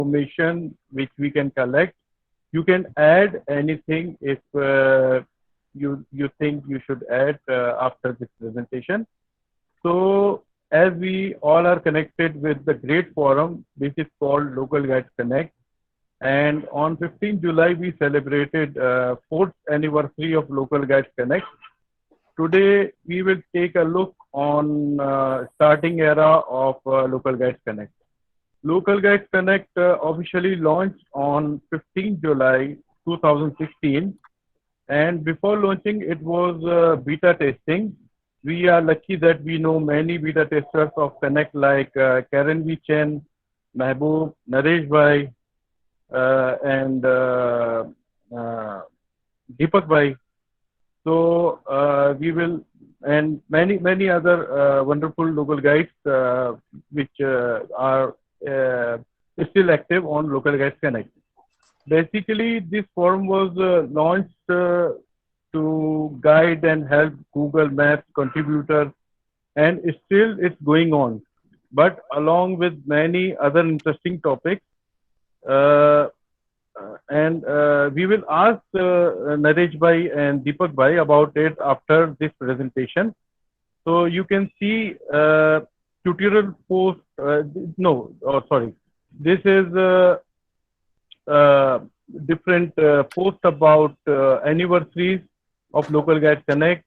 information which we can collect. You can add anything if you think you should add after this presentation. So as we all are connected with the great forum, which is called Local Guides Connect, and on 15 July we celebrated fourth anniversary of Local Guides Connect. Today we will take a look on starting era of Local Guides Connect. Local Guides Connect officially launched on 15 July 2016, and before launching it was beta testing. We are lucky that we know many beta testers of Connect like Karen V. Chen, Mehboob, Naresh Bhai, and Deepak Bhai. So we will, and many other wonderful local guides which are still active on Local Guides Connect. Basically, this forum was launched to guide and help Google Maps contributors, and still it's going on. But along with many other interesting topics, uh, and we will ask Naresh Bhai and Deepak Bhai about it after this presentation. So you can see tutorial post. No, oh, sorry. This is uh, different post about anniversaries of Local Guide Connect,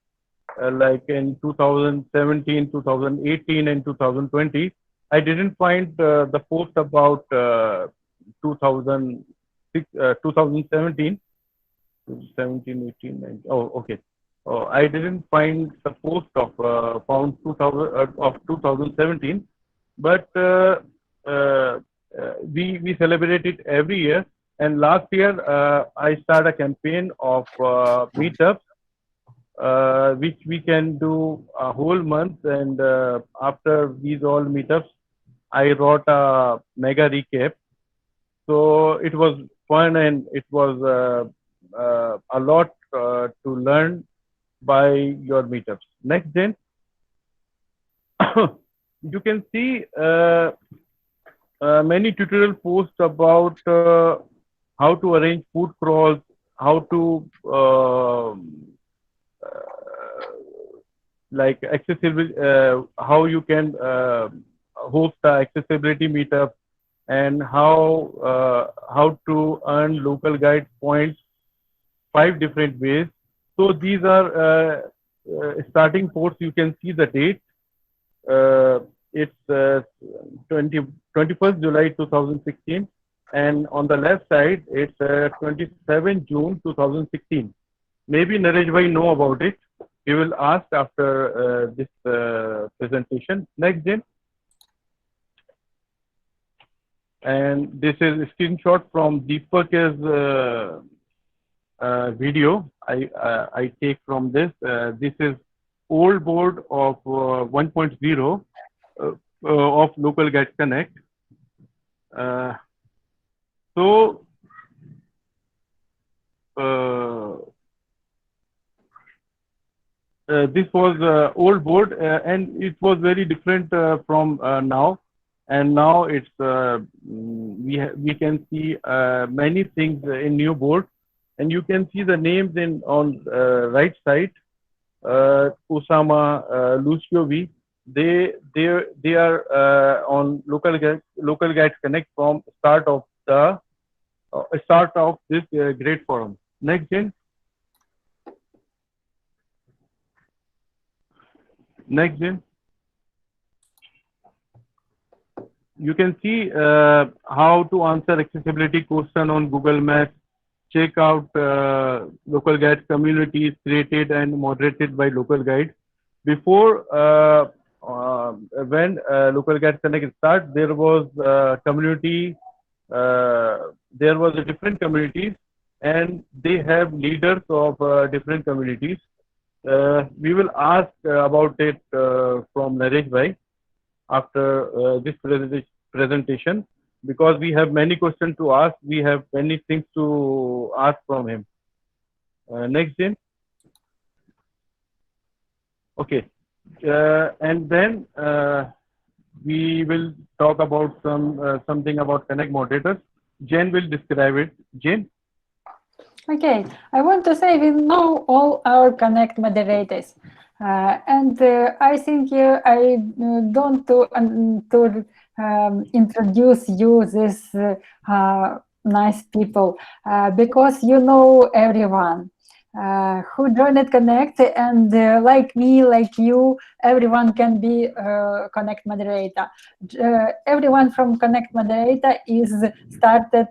like in 2017, 2018, and 2020. I didn't find the post about 2017, 17, 18, 19. Oh, okay. Oh, I didn't find the post of found 2000 of 2017, but we celebrate it every year. And last year I started a campaign of meetups, which we can do a whole month. And after these all meetups, I wrote a mega recap. So it was fun, and it was a lot to learn by your meetups. Next, then you can see many tutorial posts about how to arrange food crawls, how to like accessible, how you can host the accessibility meetup, and how to earn local guide points 5 different ways. So these are starting posts. You can see the date. It's 21st July 2016, and on the left side it's 27 June 2016. Maybe Naresh Bhai know about it. We will ask after this presentation. Next, Jane. And this is a screenshot from Deepak's video. I take from this. This is old board of 1.0 of Local Guides Connect. So this was old board, and it was very different from now. And now it's we can see many things in new board, and you can see the names in on right side. Osama, Lucio V. They are on Local Guides Connect from start of this great forum. Next, Jane. Next, Jane. You can see how to answer accessibility question on Google Maps. Check out local guides communities created and moderated by local guides. Before, when Local Guides Connect start, there was community. There was a different communities, and they have leaders of different communities. We will ask about it from Naresh Bhai after this presentation, because we have many questions to ask. We have many things to ask from him. Next, Jane. Okay. And then we will talk about something about Connect moderators. Jane will describe it. Jane? Okay, I want to say we know all our Connect moderators. And I think I don't to introduce you this nice people because you know everyone who joined Connect, and like me, like you, everyone can be Connect moderator. Everyone from Connect moderator is started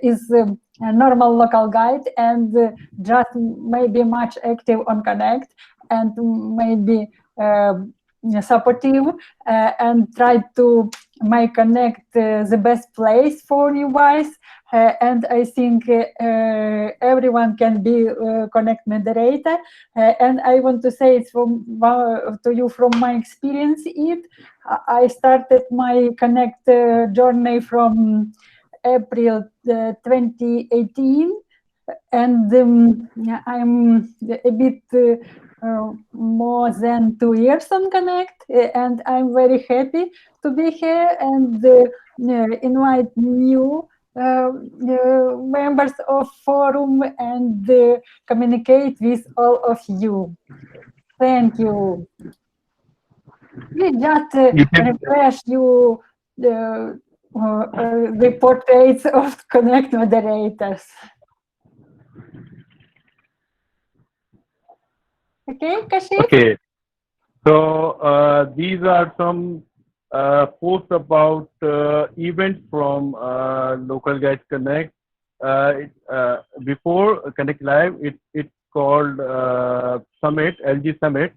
is a normal local guide and just maybe much active on Connect and maybe supportive and try to make Connect the best place for you guys. And I think everyone can be Connect moderator. And I want to say it to you from my experience. I started my Connect journey from April 2018, and I'm a bit more than 2 years on Connect, and I'm very happy to be here and invite new members of forum and communicate with all of you. Thank you. We just refresh you the portraits of Connect moderators. Okay, Kashif? Okay. So these are some posts about events from Local Guides Connect. Before Connect Live, it's called Summit, LG Summit.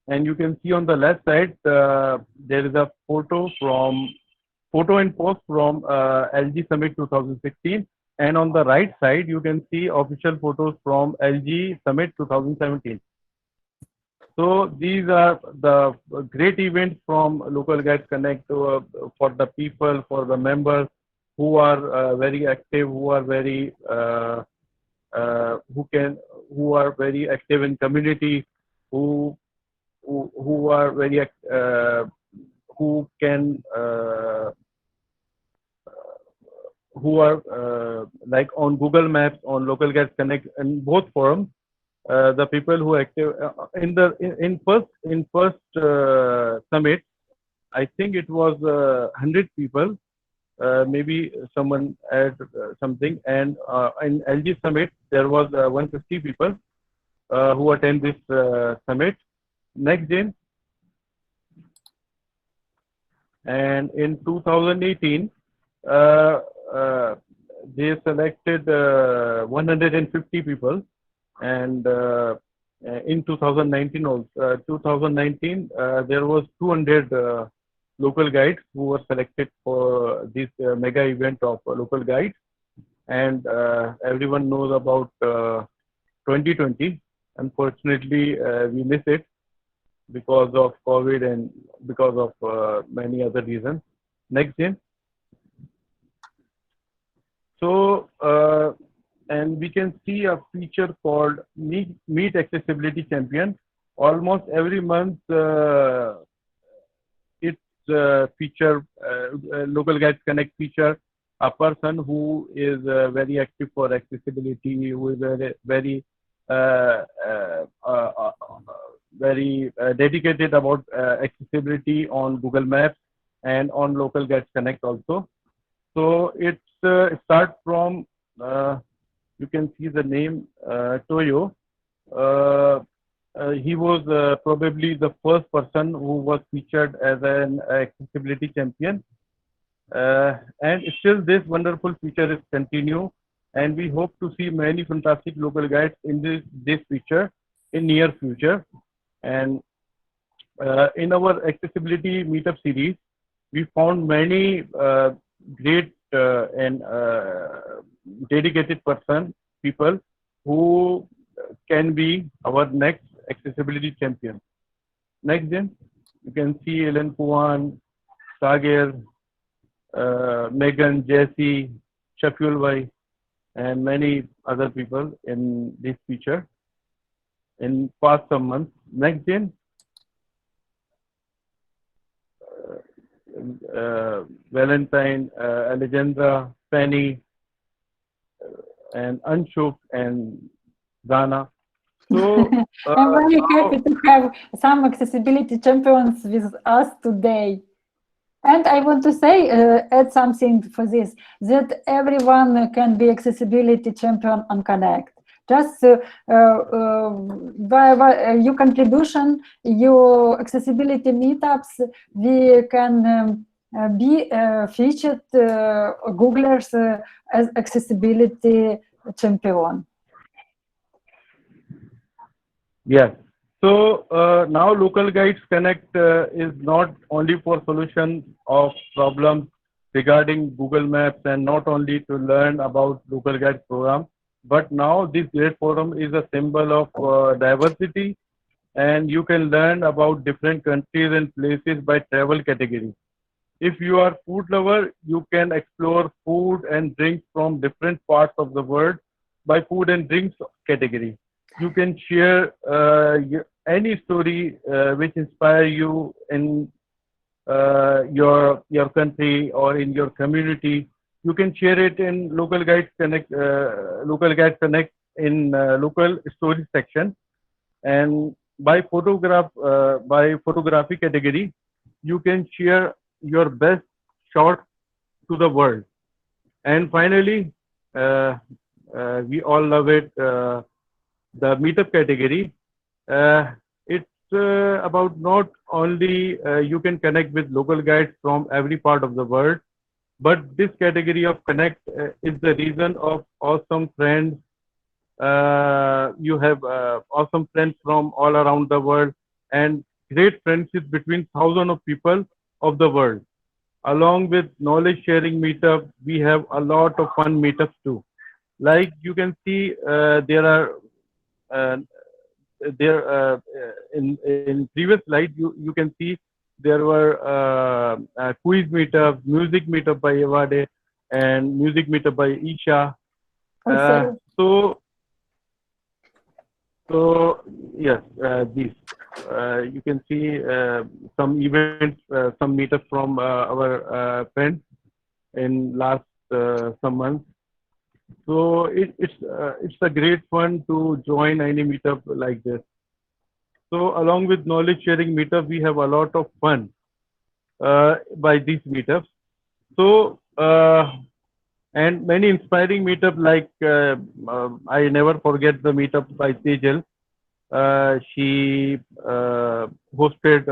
And you can see on the left side, there is a photo and post from LG Summit 2016. And on the right side, you can see official photos from LG Summit 2017. So these are the great events from Local Guides Connect for the people, for the members who are very active, who are very who are very active in community, who are very who can who are like on Google Maps, on Local Guides Connect, and both forums. The people who are active in first summit, I think it was 100 people. Maybe someone add something, and in LG Summit there was 150 people who attend this summit. Next, Jane. And in 2018, they selected 150 people, and in 2019 also, 2019 there was 200 local guides who were selected for this mega event of local guides, and everyone knows about 2020. Unfortunately, we miss it because of COVID and because of many other reasons. Next, Jane. So, and we can see a feature called Meet Accessibility Champion. Almost every month, it's feature, Local Guides Connect feature a person who is very active for accessibility, who is very dedicated about accessibility on Google Maps and on Local Guides Connect also. So it starts from, you can see the name Toyo. He was probably the first person who was featured as an accessibility champion. And still this wonderful feature is continue, and we hope to see many fantastic local guides in this feature in near future. And in our accessibility meetup series, we found many great and dedicated people who can be our next accessibility champion. Next, then you can see Ellen Puan, Sager, Megan, Jesse, Shaful Vai, and many other people in this feature in past some months. Next, Jane. Valentine, Alejandra, Penny, and Anshuk and Zana. So I'm very now, happy to have some accessibility champions with us today. And I want to say, add something for this, that everyone can be accessibility champion on Connect. Just by your contribution, your accessibility meetups, we can be featured Googlers as accessibility champion. yes. So now Local Guides Connect is not only for solution of problems regarding Google Maps and not only to learn about Local Guides program, but now this great forum is a symbol of diversity, and you can learn about different countries and places by travel category. If you are food lover, you can explore food and drinks from different parts of the world by food and drinks category. You can share any story which inspire you in your country or in your community. You can share it in Local Guides Connect in local story section, and by photography category, you can share your best shot to the world. And finally, uh, we all love it, the meetup category. It's about not only you can connect with local guides from every part of the world, but this category of connect is the reason of awesome friends. You have awesome friends from all around the world and great friendships between thousands of people of the world. Along with knowledge sharing meetup, we have a lot of fun meetups too. Like you can see, uh, there in previous slide you can see there were quiz meetup, music meetup by Evade, and music meetup by Isha. Also, So So yes, these you can see some events, some meetups from our friends in last some months. So it's a great fun to join any meetup like this. So along with knowledge sharing meetup, we have a lot of fun by these meetups. So and many inspiring meetup like I never forget the meetup by Tejal. She hosted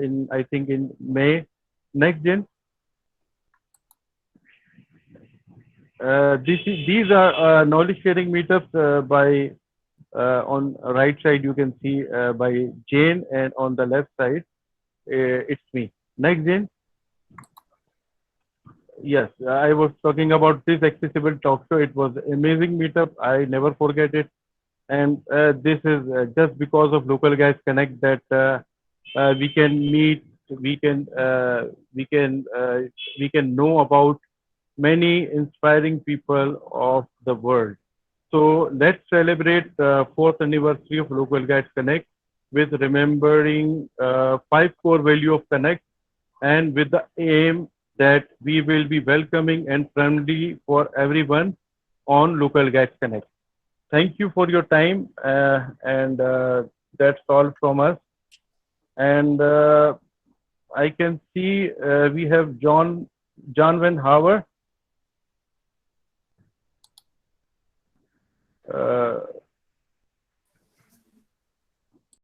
in I think in May. Next gen. These are knowledge sharing meetups by on right side you can see by Jane, and on the left side it's me. Next gen. Yes, I was talking about this accessible talk show. It was amazing meetup. I never forget it. And this is just because of Local Guys Connect that we can meet, we can we can uh, we can know about many inspiring people of the world. So let's celebrate the fourth anniversary of Local Guys Connect with remembering five core value of Connect, and with the aim that we will be welcoming and friendly for everyone on Local Guys Connect. Thank you for your time, and that's all from us. And I can see we have John Van Haver.